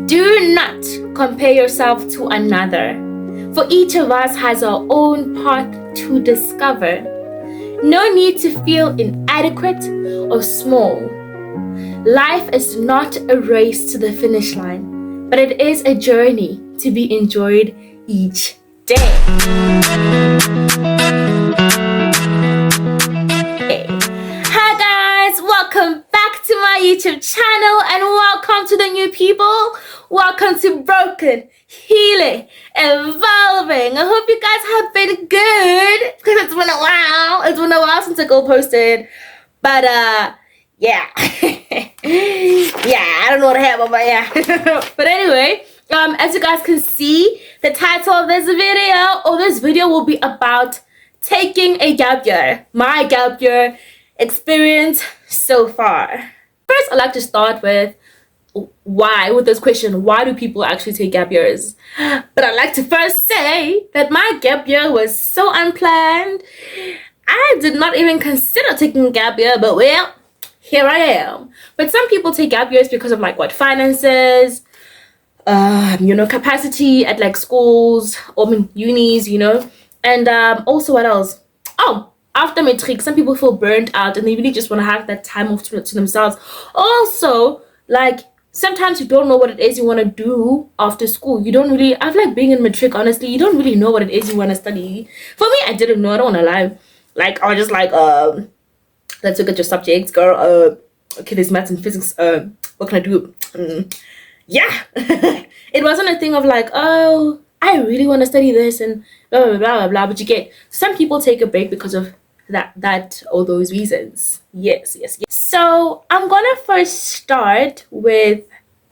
Do not compare yourself to another, for each of us has our own path to discover. No need to feel inadequate or small. Life is not a race to the finish line, but it is a journey to be enjoyed each day. Hi guys, welcome back to my YouTube channel and welcome to the new people. Welcome to Broken, Healing, Evolving. I hope you guys have been good because it's been a while. It's been a while since I posted, but yeah. Yeah, I don't know what happened, but yeah. But anyway, as you guys can see, the title of this video will be about taking a gap year. My gap year experience so far. First, I'd like to start with this question, why do people actually take gap years? But I'd like to first say that my gap year was so unplanned. I did not even consider taking a gap year, but well, here I am. But some people take gap years because of finances, capacity at schools or unis, and also what else? Oh, after matric, some people feel burnt out and they really just want to have that time off to themselves. Also, sometimes you don't know what it is you want to do after school. You don't really, I feel like being in matric, honestly, you don't really know what it is you want to study. For me, I didn't know, I don't want to lie. I was just let's look at your subjects, girl. Okay, there's maths and physics. What can I do? Yeah. It wasn't a thing of oh, I really want to study this and blah, blah, blah, blah, blah. But you get, some people take a break because of that or those reasons. Yes. So I'm gonna first start with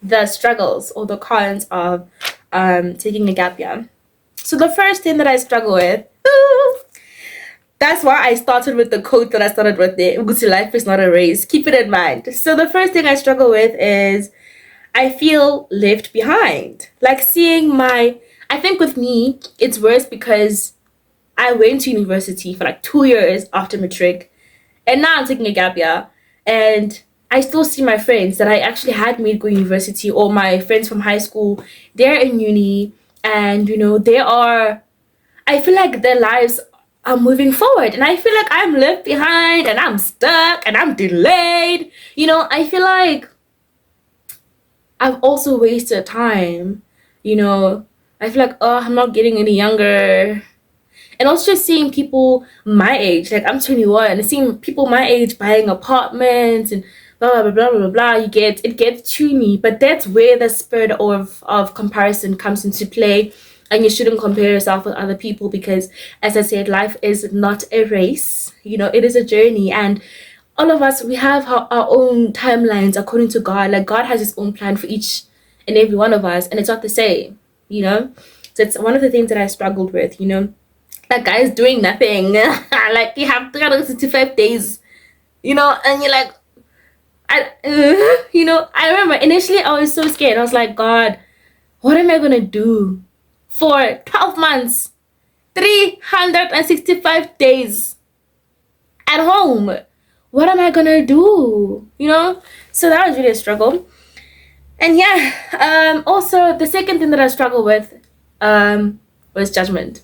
the struggles or the cons of taking a gap year. So the first thing that I struggle with, that's why I started with the quote that I started with there. Because life is not a race. Keep it in mind. So the first thing I struggle with is I feel left behind. I think with me, it's worse because I went to university for 2 years after matric. And now I'm taking a gap year. And I still see my friends that I actually had made go university, or my friends from high school. They're in uni and, I feel like their lives are moving forward. And I feel like I'm left behind and I'm stuck and I'm delayed. I feel like I've also wasted time. I feel like, oh, I'm not getting any younger. And also just seeing people my age, I'm 21, and seeing people my age buying apartments and blah, blah, blah, blah, blah, blah, it gets to me. But that's where the spirit of comparison comes into play. And you shouldn't compare yourself with other people because, as I said, life is not a race. It is a journey. And all of us, we have our own timelines according to God. God has his own plan for each and every one of us. And it's not the same, So it's one of the things that I struggled with, That guy is doing nothing. You have 365 days, and you're I remember initially I was so scared. I was like, God, what am I going to do for 12 months, 365 days at home? What am I going to do? So that was really a struggle. And yeah, also the second thing that I struggled with was judgment.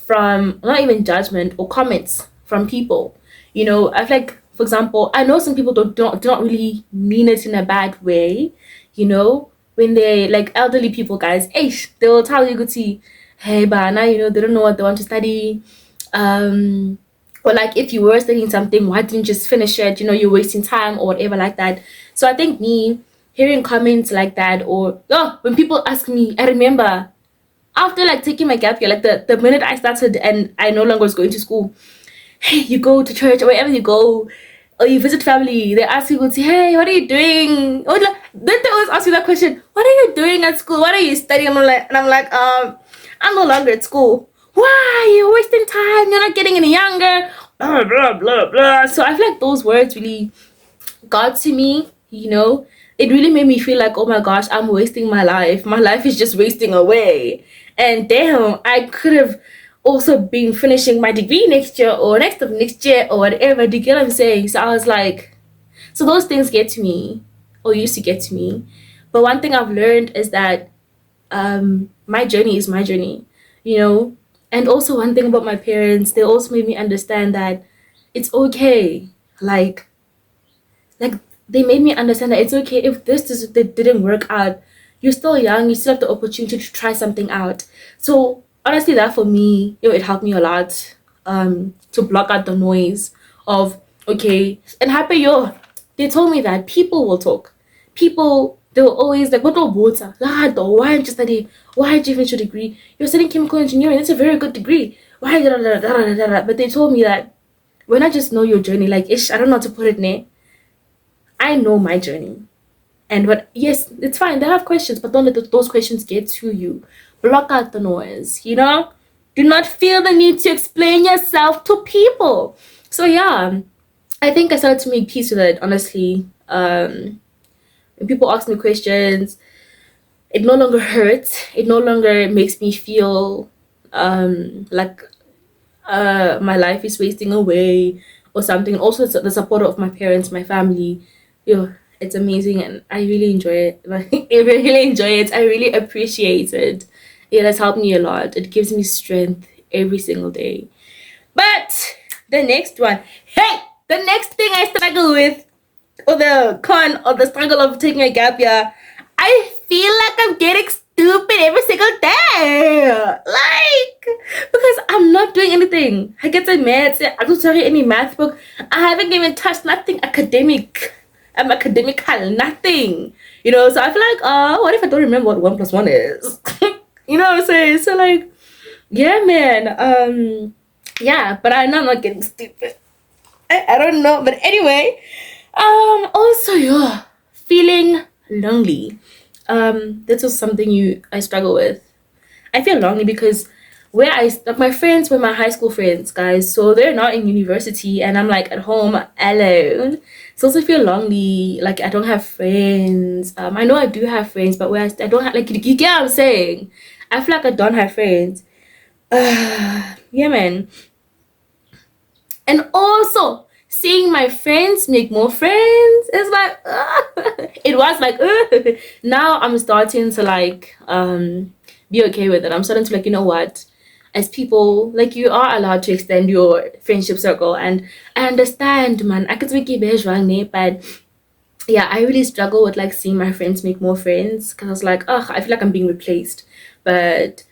Not even judgment or comments from people. I feel like, for example, I know some people do not really mean it in a bad way. When they elderly people, guys, they will tell you, hey, but now they don't know what they want to study. Or if you were studying something, why didn't you just finish it? You're wasting time or whatever like that. So I think me hearing comments like that, or when people ask me, I remember after taking my gap year, the minute I started and I no longer was going to school, hey, you go to church or wherever you go, or you visit family, they ask you, hey, what are you doing? Or then they always ask you that question, what are you doing at school? What are you studying? And I'm like, I'm no longer at school. Why? You're wasting time. You're not getting any younger. Blah, blah, blah, blah. So I feel like those words really got to me, It really made me feel like, oh my gosh, I'm wasting my life. My life is just wasting away. And damn, I could have also been finishing my degree next year or next year or whatever. Do you get what I'm saying? So I was like, so those things get to me, or used to get to me. But one thing I've learned is that my journey is my journey, you know. And also one thing about my parents, they also made me understand that it's okay. Like like they made me understand that it's okay if that didn't work out. You're still young, you still have the opportunity to try something out. So honestly, that for me, it helped me a lot to block out the noise of okay. And happy yo, they told me that people will talk. People, they were always like, what do water? Why aren't you studying? Why did you finish your degree? You're studying chemical engineering, that's a very good degree. Why da, da, da, da, da, da, da. But they told me that when I just know your journey, like ish, I don't know how to put it in. I know my journey. And what, yes, it's fine. They have questions, but don't let those questions get to you. Block out the noise, you know? Do not feel the need to explain yourself to people. So, yeah, I think I started to make peace with it, honestly. When people ask me questions, it no longer hurts. It no longer makes me feel like my life is wasting away or something. Also, the support of my parents, my family, it's amazing, and I really enjoy it. Like, I really enjoy it. I really appreciate it. It has helped me a lot. It gives me strength every single day. But the next one, hey, the next thing I struggle with, or the con or the struggle of taking a gap year, I feel like I'm getting stupid every single day. Like, because I'm not doing anything. I get to maths, I don't study any math book. I haven't even touched nothing academic. I'm academical, nothing. You know, so I feel like, what if I don't remember what 1 + 1 is? You know what I'm saying? So like, yeah, man. Yeah, but I know I'm not getting stupid. I don't know. But anyway, also, yeah, feeling lonely. This was something I struggle with. I feel lonely because like my friends were my high school friends, guys, so they're not in university, and I'm like at home alone. So I also feel lonely, like I don't have friends. I know I do have friends, but where I don't have, like, you get what I'm saying. I feel like I don't have friends. Yeah, man. And also seeing my friends make more friends is like it was like now I'm starting to like be okay with it. I'm starting to like, you know what, as people, like, you are allowed to extend your friendship circle, and I understand, man. I could make it, but yeah, I really struggle with like seeing my friends make more friends, because I was like, oh, I feel like I'm being replaced. But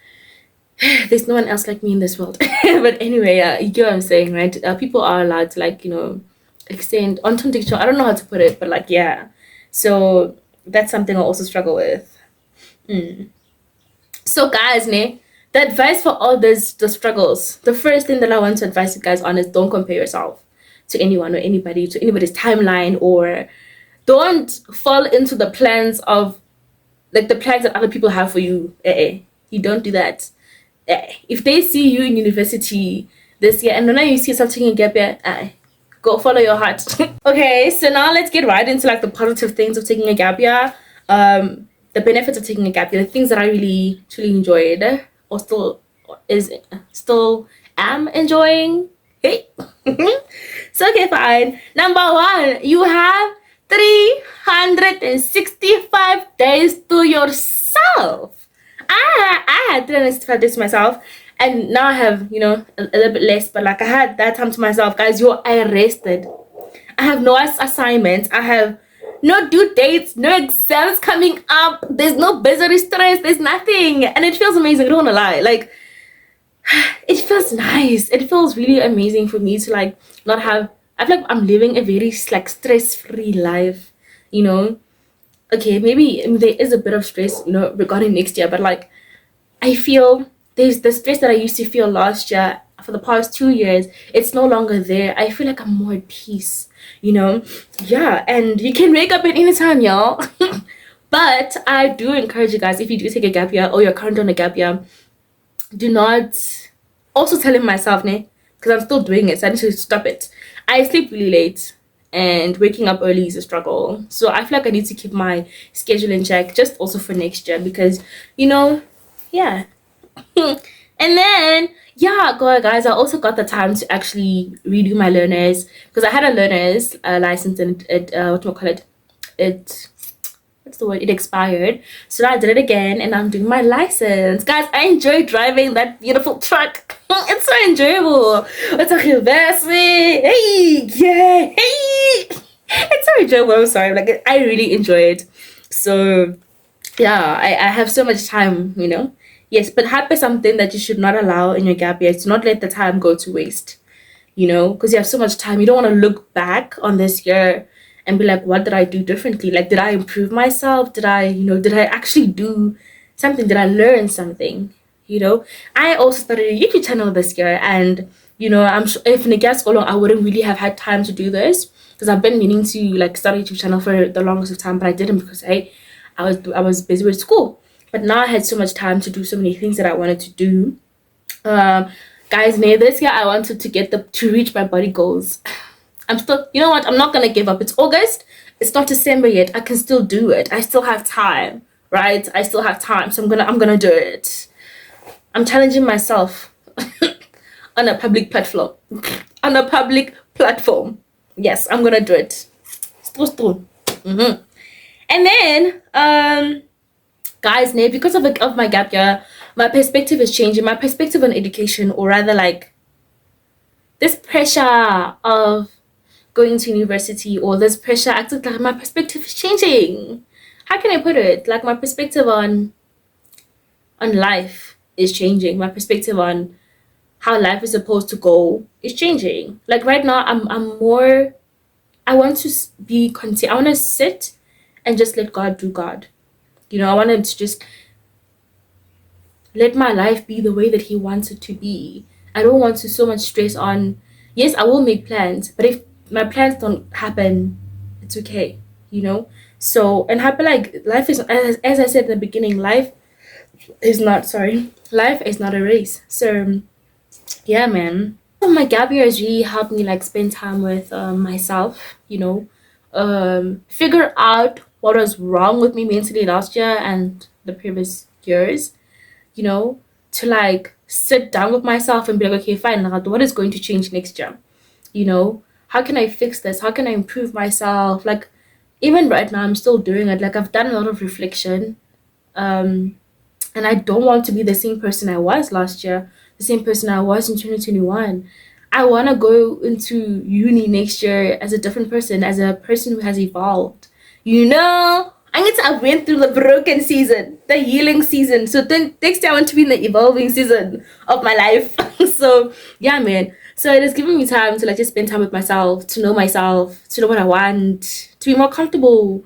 there's no one else like me in this world. But anyway, you get what I'm saying, right? People are allowed to like, extend on TikTok. I don't know how to put it, but like, yeah. So that's something I also struggle with. So guys, the advice for all the struggles, the first thing that I want to advise you guys on is don't compare yourself to anyone or anybody, to anybody's timeline, or don't fall into the plans of like the plans that other people have for you. You don't do that. If they see you in university this year and now you see yourself taking a gap year, go follow your heart. Okay, so now let's get right into like the positive things of taking a gap year. The benefits of taking a gap year, the things that I really truly enjoyed, or still am enjoying. Hey. So okay, fine. Number one, you have 365 days to yourself. I had 365 days to myself, and now I have, a little bit less, but like I had that time to myself, guys. I rested. I have no assignments. I have no due dates, no exams coming up. There's no busy stress. There's nothing, and it feels amazing. I don't wanna lie. Like, it feels nice. It feels really amazing for me to like not have. I feel like I'm living a very like stress-free life. Okay, maybe there is a bit of stress, regarding next year, but like I feel there's the stress that I used to feel last year for the past 2 years. It's no longer there. I feel like I'm more at peace, Yeah, and you can wake up at any time, y'all. But I do encourage you guys, if you do take a gap year or you're currently on a gap year, do not, also telling myself, because I'm still doing it, so I need to stop it. I sleep really late, and waking up early is a struggle. So I feel like I need to keep my schedule in check, just also for next year, because yeah. And then guys, I also got the time to actually redo my learners, because I had a learners license, and it what's the word? It expired. So I did it again and I'm doing my license. Guys, I enjoy driving that beautiful truck. It's so enjoyable. It's a reverse. Hey, yeah, hey. It's so enjoyable. I'm sorry. Like I really enjoy it. So yeah, I have so much time, you know. Yes, but hype is something that you should not allow in your gap years. Do not let the time go to waste, you know, because you have so much time. You don't want to look back on this year and be like, what did I do differently? Like, did I improve myself? Did I, you know, did I actually do something? Did I learn something? You know, I also started a YouTube channel this year, and you know, I'm sure if Nigas go long, I wouldn't really have had time to do this because I've been meaning to like start a YouTube channel for the longest of time, but I didn't because I was busy with school. But now I had so much time to do so many things that I wanted to do. Um, Guys, near this year I wanted to get the to reach my body goals. I'm still, you know what? I'm not gonna give up. It's August. It's not December yet. I can still do it. I still have time, right? I still have time, so I'm gonna do it. I'm challenging myself on a public platform. On a public platform. Yes, I'm gonna do it. Still. And then, guys, because of my gap year, my perspective is changing. My perspective on education, or rather, like this pressure of going to university, or this pressure, acting like my perspective is changing. How can I put it? Like my perspective on life is changing. My perspective on how life is supposed to go is changing. Like right now, I'm more. I want to be content. I want to sit and just let God do God. You know, I want him to just let my life be the way that he wants it to be. I don't want to so much stress on, yes, I will make plans, but if my plans don't happen, it's okay, you know? So, and happen like life is, as I said in the beginning, life is not a race. So, yeah, man. My gap year has really helped me like spend time with myself, you know, figure out what was wrong with me mentally last year and the previous years, you know, to like sit down with myself and be like, okay, fine, now what is going to change next year? You know, how can I fix this? How can I improve myself? Like, even right now, I'm still doing it. Like, I've done a lot of reflection. Um, and I don't want to be the same person I was last year, the same person I was in 2021. I want to go into uni next year as a different person, as a person who has evolved. You know, I went through the broken season, the healing season. So then next year I want to be in the evolving season of my life. So yeah, man. So it has given me time to like just spend time with myself, to know what I want, to be more comfortable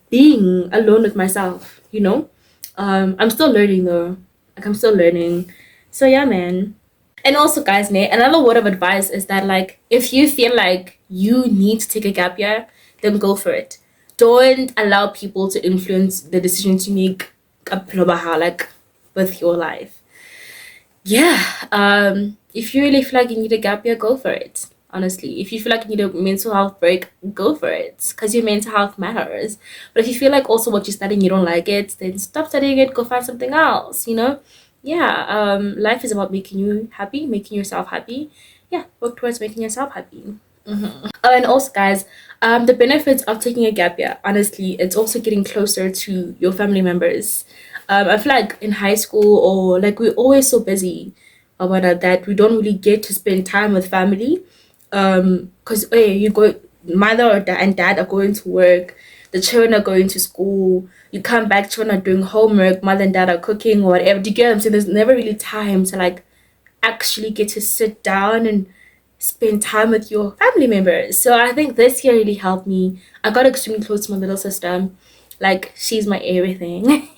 being alone with myself, you know? I'm still learning though. Like I'm still learning. So yeah, man. And also, guys, another word of advice is that like if you feel like you need to take a gap year, then go for it. Don't allow people to influence the decisions you make like with your life. Yeah. If you really feel like you need a gap year, go for it. Honestly, if you feel like you need a mental health break, go for it because your mental health matters. But if you feel like also what you're studying you don't like it, then stop studying it, go find something else, you know? Yeah, life is about making you happy, making yourself happy. Yeah, work towards making yourself happy. And also, guys, the benefits of taking a gap year, honestly, it's also getting closer to your family members. I feel like in high school or like we're always so busy about that we don't really get to spend time with family. Because hey, you go, mother or dad and dad are going to work, the children are going to school. You come back, children are doing homework, mother and dad are cooking or whatever. Do you get what I'm saying? There's never really time to like actually get to sit down and spend time with your family members. So I think this year really helped me. I got extremely close to my little sister. Like she's my everything.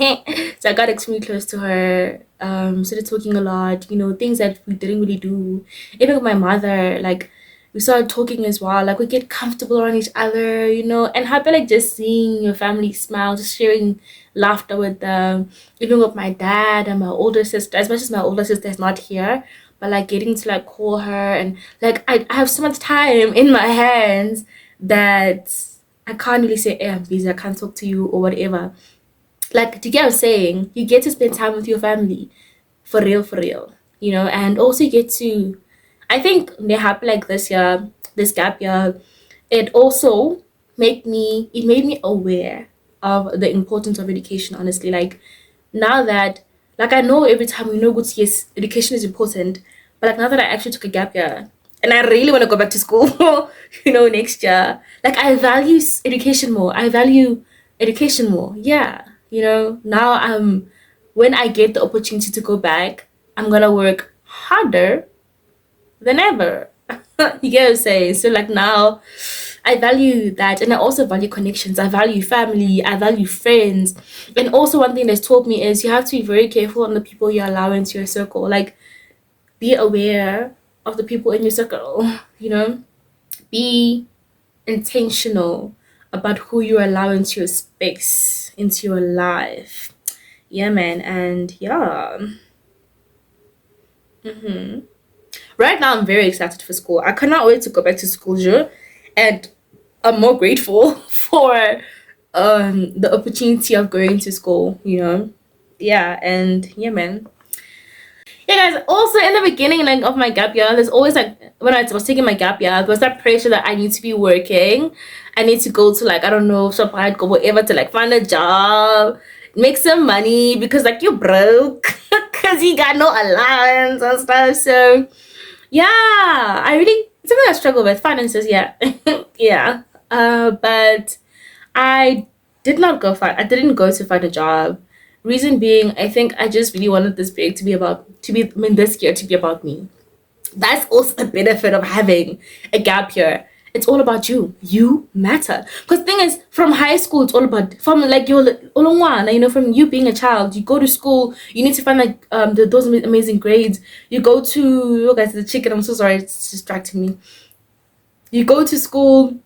So I got extremely close to her. Started talking a lot, you know, things that we didn't really do. Even with my mother, like we started talking as well. Like we get comfortable around each other, you know, and happy like just seeing your family smile, just sharing laughter with them. Even with my dad and my older sister, as much as my older sister is not here, but like getting to like call her and like I have so much time in my hands that I can't really say, hey, I'm busy, I can't talk to you or whatever. Like, do you get what I'm saying? You get to spend time with your family for real, you know, and also you get to, I think they happened like this year, this gap year, it also it made me aware of the importance of education, honestly. Like now that, like, I know every time we know good, yes, education is important, but like now that I actually took a gap year and I really want to go back to school, next year, like I value education more. I value education more. Yeah, now when I get the opportunity to go back, I'm gonna work harder than ever. You get what I'm saying? So like now I value that, and I also value connections. I value family, I value friends. And also one thing that's taught me is you have to be very careful on the people you allow into your circle. Like be aware of the people in your circle, be intentional about who you allow into your space, into your life. Yeah, man. And yeah. Right now I'm very excited for school. I cannot wait to go back to school, Joe. And I'm more grateful for the opportunity of going to school. Yeah, and yeah, man. Yeah, guys. Also, in the beginning, like of my gap year, there's always like when I was taking my gap year, there was that pressure that I need to be working. I need to go to like I don't know, shop, go whatever to like find a job, make some money because like you're broke because you got no allowance and stuff. So yeah, I really it's something I struggle with finances. Yeah, yeah. But I did not go find. I didn't go to find a job. Reason being, I think I just really wanted this break to be about to be. I mean, this year to be about me. That's also the benefit of having a gap year. It's all about you. You matter. Because the thing is, from high school, it's all about from like your olongwana. From you being a child, you go to school. You need to find like those amazing grades. You go to guys, the chicken. I'm so sorry, it's distracting me. You go to school.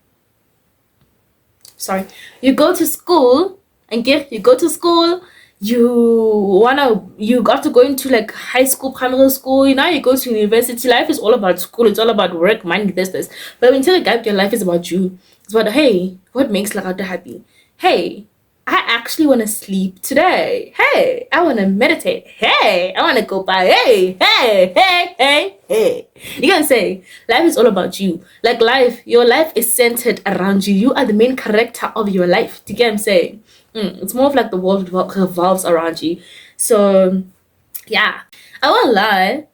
Sorry, you go to school and you go to school. You got to go into like high school, primary school. You go to university. Life is all about school. It's all about work, money, this. But when you take a gap, your life is about you. It's about, hey, what makes Larata happy? Hey, I actually want to sleep today. Hey, I want to meditate. Hey, I want to go by. Hey. You can say life is all about you. Like your life is centered around you. You are the main character of your life. Do you get what I'm saying? It's more of like the world revolves around you. So yeah, I won't lie.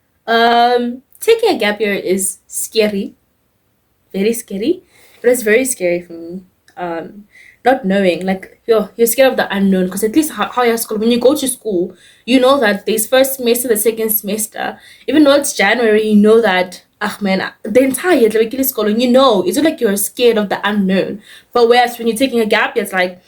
Taking a gap year is scary, very scary. It was very scary for me. Not knowing, like you're scared of the unknown, because at least higher school, when you go to school, you know that this first semester, the second semester, even though it's January, you know that man, the entire year, like school, and it's not like you're scared of the unknown. But whereas when you're taking a gap year, it's like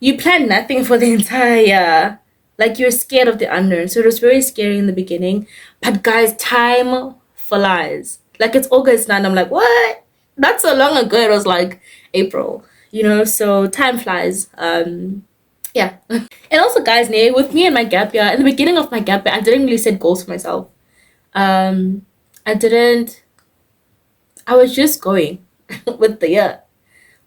you plan nothing for the entire year. Like you're scared of the unknown. So it was very scary in the beginning. But guys, time flies. Like it's August now and I'm like, what? Not so long ago. It was like April. So time flies. Yeah. And also guys, with me and my gap year, in the beginning of my gap year, I didn't really set goals for myself. I didn't I was just going with the year.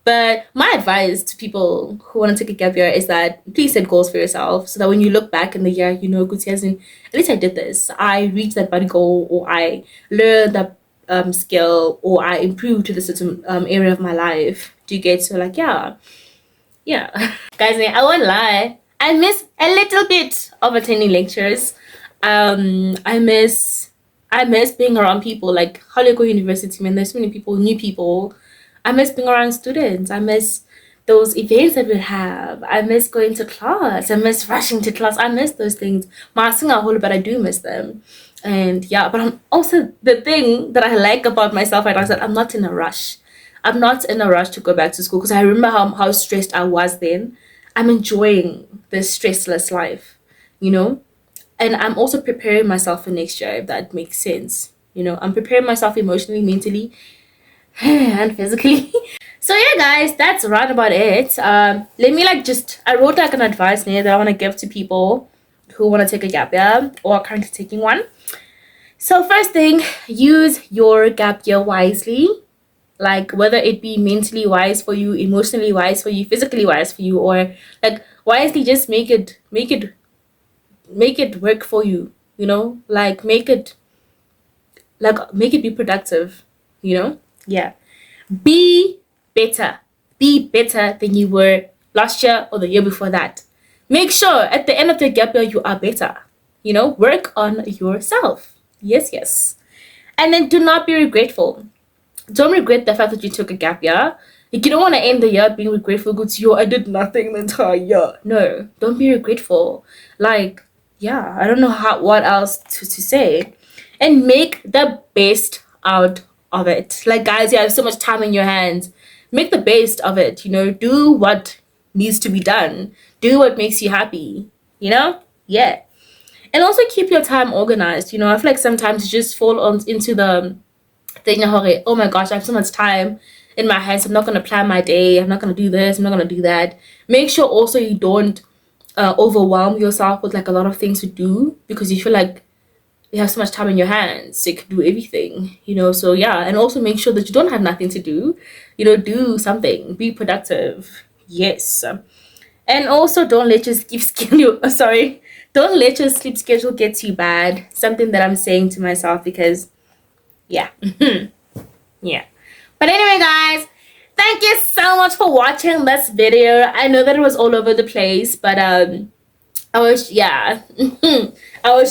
But my advice to people who want to take a gap year is that please set goals for yourself so that when you look back in the year, good as in, at least I did this. I reached that body goal, or I learned that skill, or I improved to the certain area of my life. Do you get? So like, yeah. Guys, I won't lie. I miss a little bit of attending lectures. I miss being around people like Hollywood University, man. There's so many people, new people. I miss being around students. I miss those events that we have. I miss going to class. I miss rushing to class. I miss those things. I sing a whole, but I do miss them. And yeah, but I'm also the thing that I like about myself right now is that I'm not in a rush. I'm not in a rush to go back to school because I remember how stressed I was then. I'm enjoying this stressless life, and I'm also preparing myself for next year, if that makes sense. I'm preparing myself emotionally, mentally, and physically. So yeah, guys, that's right about it. Let me I wrote like an advice here that I want to give to people who want to take a gap year or are currently taking one. So first thing, use your gap year wisely. Like whether it be mentally wise for you, emotionally wise for you, physically wise for you, or like wisely just make it work for you. Like make it be productive. Yeah. Be better. Be better than you were last year or the year before that. Make sure at the end of the gap year you are better. You know, work on yourself. Yes, yes. And then do not be regretful. Don't regret the fact that you took a gap year. Like, you don't want to end the year being regretful because I did nothing the entire year. No, don't be regretful. Like, yeah, I don't know what else to say. And make the best out of it. Like, guys, you have so much time in your hands. Make the best of it. You know, do what needs to be done. Do what makes you happy. You know? Yeah. And also keep your time organized. You know, I feel like sometimes you just fall into the thing, oh my gosh, I have so much time in my hands. I'm not going to plan my day. I'm not going to do this. I'm not going to do that. Make sure also you don't overwhelm yourself with like a lot of things to do because you feel like you have so much time in your hands. So you can do everything, you know. So yeah, and also make sure that you don't have nothing to do. You know, do something. Be productive. Yes. And also don't let your sleep schedule, don't let your sleep schedule get too bad. Something that I'm saying to myself because, yeah. Yeah. But anyway, guys, thank you so much for watching this video. I know that it was all over the place, but I was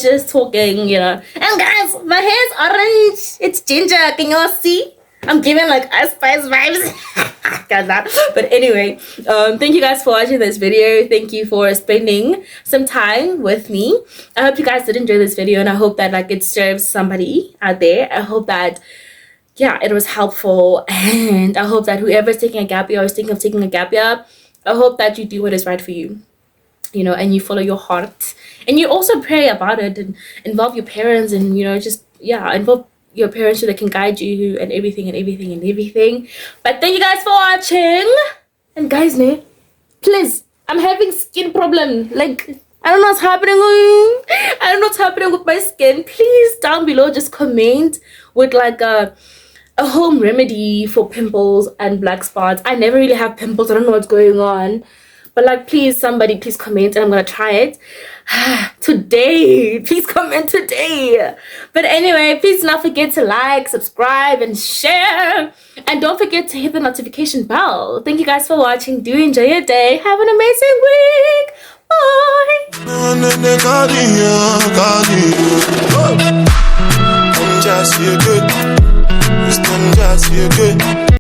just talking, you know. And guys, my hair is orange. It's ginger. Can you all see? I'm giving like Ice Spice vibes. Got that. But anyway, thank you guys for watching this video. Thank you for spending some time with me. I hope you guys did enjoy this video, and I hope that like it serves somebody out there. I hope that it was helpful, and I hope that whoever's taking a gap year or is thinking of taking a gap year, I hope that you do what is right for you, you know, and you follow your heart, and you also pray about it and involve your parents, and you know, just involve your parents so they can guide you and everything. But thank you guys for watching, and guys, please, I'm having skin problem. Like, I don't know what's happening. I don't know what's happening with my skin. Please, down below, just comment with like a home remedy for pimples and black spots. I never really have pimples. I don't know what's going on. But like, please, somebody, please comment, and I'm gonna try it today. Please comment today. But anyway, please do not forget to like, subscribe, and share. And don't forget to hit the notification bell. Thank you guys for watching. Do enjoy your day. Have an amazing week. Bye.